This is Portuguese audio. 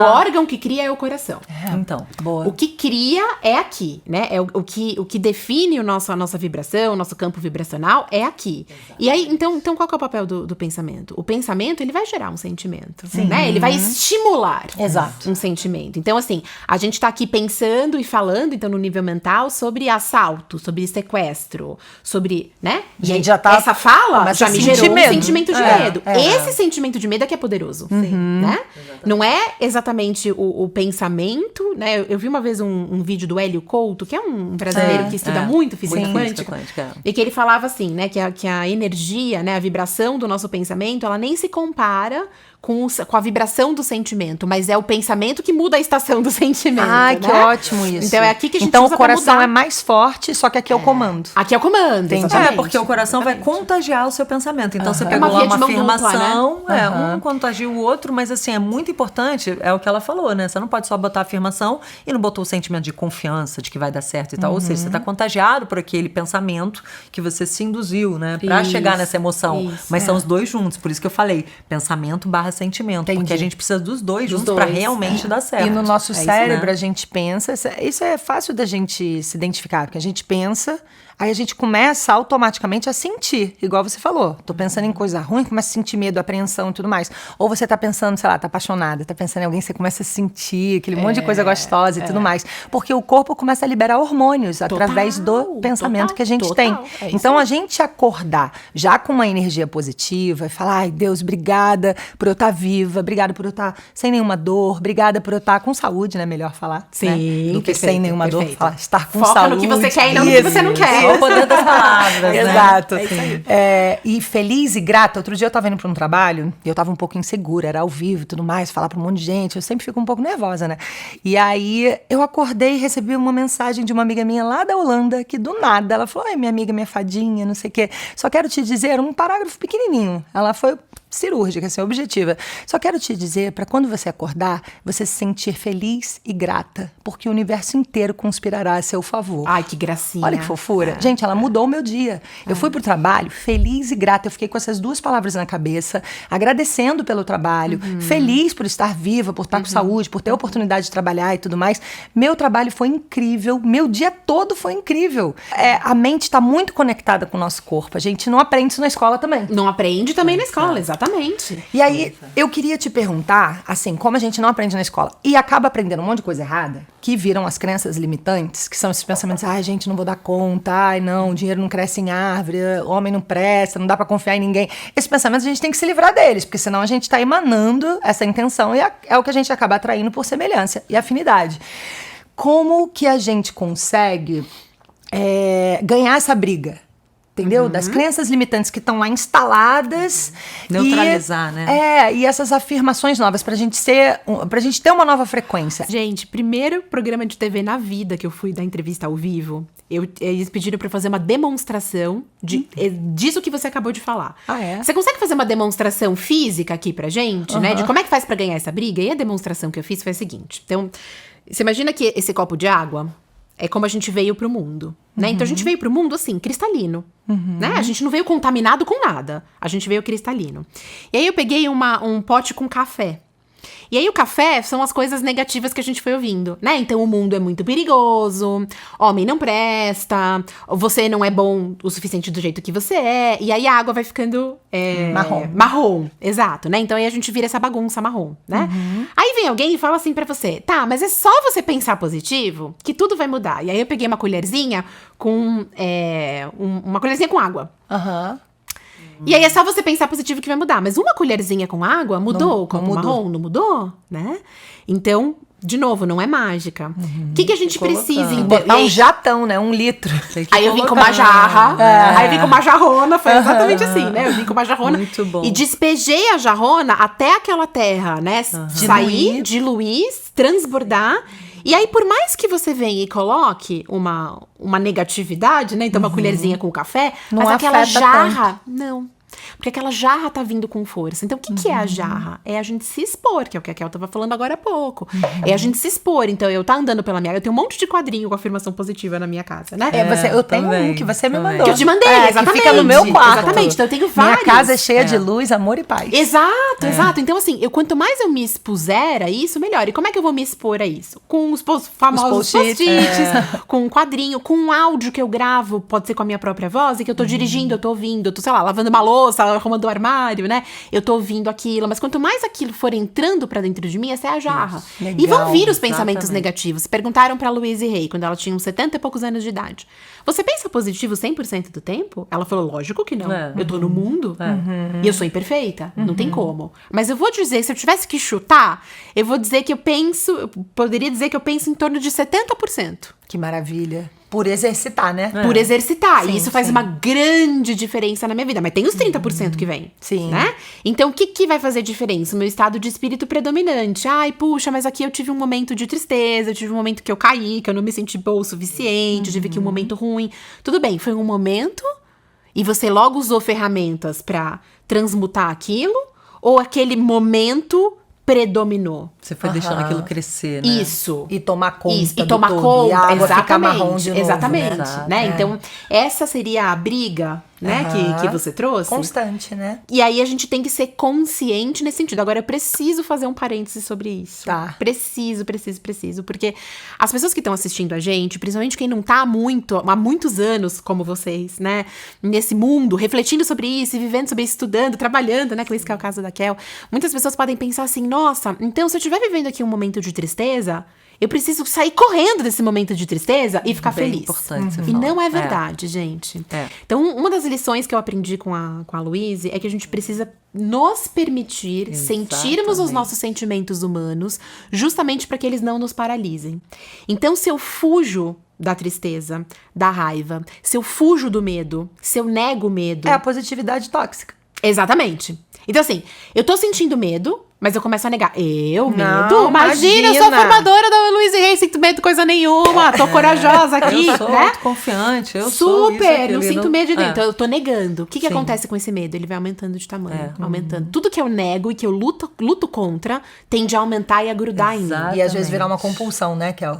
O órgão que cria é o coração. Então, boa. O que cria é aqui, né? É o que define a nossa vibração, o nosso campo vibracional é aqui. Exato. E aí, então qual que é o papel do pensamento? O pensamento, ele vai gerar um sentimento, né? Ele vai estimular um sentimento. Então, assim, a gente tá aqui pensando e falando, então, no nível mental, sobre assalto, sobre sequestro, sobre, né? A gente já tá... Essa fala já me gerou um sentimento de medo. Esse sentimento de medo é que é poderoso, né? Exatamente. Não é exatamente o pensamento, né? Eu vi uma vez um vídeo do Hélio Couto, que é um brasileiro que estuda muito física quântica, e que ele falava assim, né? Que a energia, né? A vibração do nosso pensamento, ela nem se compara com a vibração do sentimento, mas é o pensamento que muda a estação do sentimento. Ai, que ótimo isso. Então é aqui que a gente Então usa o coração pra mudar. é mais forte, só que aqui é o comando. Aqui é o comando, exatamente. Porque o coração vai contagiar o seu pensamento. Então você É pegou uma lá via de uma mão dupla, afirmação, né? Um contagia o outro, mas assim, é muito importante, é o que ela falou, né? Você não pode só botar a afirmação e não botou o sentimento de confiança, de que vai dar certo e tal. Ou seja, você tá contagiado por aquele pensamento que você se induziu, né? Pra chegar nessa emoção. Mas são os dois juntos, por isso que eu falei, pensamento / sentimento. Porque a gente precisa dos dois juntos pra realmente dar certo. E no nosso cérebro a gente pensa, isso é fácil da gente se identificar, porque a gente pensa, aí a gente começa automaticamente a sentir, igual você falou. Tô pensando em coisa ruim, começa a sentir medo, apreensão e tudo mais. Ou você tá pensando, sei lá, tá apaixonada, tá pensando em alguém, você começa a sentir aquele monte de coisa gostosa e tudo mais. Porque o corpo começa a liberar hormônios através do pensamento que a gente tem. Então a gente acordar já com uma energia positiva e falar, ai Deus, obrigada por eu estar viva, obrigada por eu estar sem nenhuma dor, obrigada por eu estar com saúde, né? Melhor falar. Sim, né? Do que sem nenhuma dor, falar, estar com Foca saúde. No que você quer e não no que você não quer. O poder das palavras, Exato. né? E feliz e grata. Outro dia eu tava indo pra um trabalho e eu tava um pouco insegura, era ao vivo e tudo mais, falar pra um monte de gente. Eu sempre fico um pouco nervosa, né? E aí eu acordei e recebi uma mensagem de uma amiga minha lá da Holanda, que do nada, ela falou, ai, minha amiga, minha fadinha, não sei o quê. Só quero te dizer, um parágrafo pequenininho. Ela foi cirúrgica, assim, objetiva. Só quero te dizer, para quando você acordar, você se sentir feliz e grata, porque o universo inteiro conspirará a seu favor. Ai, que gracinha. Olha que fofura. Gente, ela mudou o meu dia. Eu fui pro trabalho feliz e grata. Eu fiquei com essas duas palavras na cabeça, agradecendo pelo trabalho, feliz por estar viva, por estar com saúde, por ter a oportunidade de trabalhar e tudo mais. Meu trabalho foi incrível, meu dia todo foi incrível. A mente está muito conectada com o nosso corpo. A gente não aprende isso na escola também. Não aprende também na escola, exatamente. E aí, eu queria te perguntar, assim, como a gente não aprende na escola e acaba aprendendo um monte de coisa errada, que viram as crenças limitantes, que são esses pensamentos, ai, gente, não vou dar conta, ai, não, o dinheiro não cresce em árvore, homem não presta, não dá pra confiar em ninguém. Esses pensamentos a gente tem que se livrar deles, porque senão a gente tá emanando essa intenção e é o que a gente acaba atraindo por semelhança e afinidade. Como que a gente consegue ganhar essa briga? Entendeu? Das crenças limitantes que estão lá instaladas. Neutralizar, né? E essas afirmações novas pra gente ter uma nova frequência. Gente, primeiro programa de TV na vida que eu fui dar entrevista ao vivo, eles pediram pra eu fazer uma demonstração disso que você acabou de falar. Ah, é? Você consegue fazer uma demonstração física aqui pra gente, né? De como é que faz pra ganhar essa briga? E a demonstração que eu fiz foi a seguinte. Então, você imagina que esse copo de água é como a gente veio pro mundo, né? Então a gente veio pro mundo assim, cristalino, né? A gente não veio contaminado com nada, a gente veio cristalino. E aí eu peguei um pote com café. E aí o café são as coisas negativas que a gente foi ouvindo, né? Então o mundo é muito perigoso, homem não presta, você não é bom o suficiente do jeito que você é. E aí a água vai ficando marrom, exato, né? Então aí a gente vira essa bagunça marrom, né? Aí vem alguém e fala assim pra você, tá, mas é só você pensar positivo que tudo vai mudar. E aí eu peguei uma colherzinha com uma colherzinha com água. E aí é só você pensar positivo que vai mudar. Mas uma colherzinha com água mudou o copo marrom? Não mudou, né? Então, de novo, não é mágica. O que a gente precisa entender? Botar um jatão, né? 1 litro. Aí eu vim com uma jarra. Aí eu vim com uma jarrona. Foi exatamente assim, né? Eu vim com uma jarrona. Muito bom. E despejei a jarrona até aquela terra, né? Sair, diluir, transbordar. E aí, por mais que você venha e coloque uma negatividade, né? Então, uma colherzinha com café, Não mas aquela afeta jarra, não. Porque aquela jarra tá vindo com força. Então, o que é a jarra? É a gente se expor, que é o que a Kel tava falando agora há pouco. É a gente se expor. Então, eu tá andando pela minha... Eu tenho um monte de quadrinho com afirmação positiva na minha casa, né? Eu tenho também, um que você me também. mandou. Que eu te mandei, exatamente. Que fica no meu quarto. Exatamente, então eu tenho vários. Minha casa é cheia de luz, amor e paz. Exato, exato. Então, assim, quanto mais eu me expuser a isso, melhor. E como é que eu vou me expor a isso? Com os famosos post-its, com um quadrinho, com um áudio que eu gravo, pode ser com a minha própria voz, e que eu tô dirigindo, eu tô ouvindo, eu tô, sei lá, lavando uma louça, arrumando o armário, né? Eu tô ouvindo aquilo. Mas quanto mais aquilo for entrando pra dentro de mim, essa é a jarra. E vão vir os pensamentos negativos. Perguntaram pra Louise Hay, quando ela tinha uns 70 e poucos anos de idade. Você pensa positivo 100% do tempo? Ela falou, lógico que não. Eu tô no mundo e eu sou imperfeita. Não tem como. Mas eu vou dizer, se eu tivesse que chutar, eu vou dizer que eu poderia dizer que eu penso em torno de 70%. Que maravilha. Por exercitar, né? Por exercitar. Sim, e isso faz uma grande diferença na minha vida. Mas tem os 30% que vem. Sim. Né? Então, o que vai fazer diferença? O meu estado de espírito predominante. Ai, puxa, mas aqui eu tive um momento de tristeza, eu tive um momento que eu caí, que eu não me senti boa o suficiente, eu tive aqui um momento ruim. Tudo bem, foi um momento e você logo usou ferramentas pra transmutar aquilo? Ou aquele momento predominou? Você foi deixando aquilo crescer, né? Isso. E tomar conta Isso, e do tomar todo. conta, E a água exatamente, fica marrom de novo, exatamente, né? né? Então, essa seria a briga, né, que você trouxe. Constante, né? E aí a gente tem que ser consciente nesse sentido. Agora, eu preciso fazer um parêntese sobre isso. Tá. Preciso, porque as pessoas que estão assistindo a gente, principalmente quem não tá há muitos anos, como vocês, né, nesse mundo, refletindo sobre isso, e vivendo sobre isso, estudando, trabalhando, né, que esse que é o caso da Kel, muitas pessoas podem pensar assim, nossa, então se eu estiver vivendo aqui um momento de tristeza, eu preciso sair correndo desse momento de tristeza e ficar Bem feliz. importante você E falar. não é verdade, gente. Então, uma das lições que eu aprendi com a Louise é que a gente precisa nos permitir sentirmos os nossos sentimentos humanos, justamente para que eles não nos paralisem. Então, se eu fujo da tristeza, da raiva, se eu fujo do medo, se eu nego o medo... É a positividade tóxica. Exatamente. Então, assim, eu tô sentindo medo, mas eu começo a negar. Não, Medo? Imagina, eu sou formadora da Louise Hay, sinto medo coisa nenhuma, tô corajosa aqui, Eu sou né? autoconfiante, eu sou isso, Super, aquilo, não sinto medo de dentro. Então, eu tô negando. O que Sim. acontece com esse medo? Ele vai aumentando de tamanho, aumentando. Tudo que eu nego e que eu luto contra, tende a aumentar e a grudar em mim. E às vezes virar uma compulsão, né, Kel?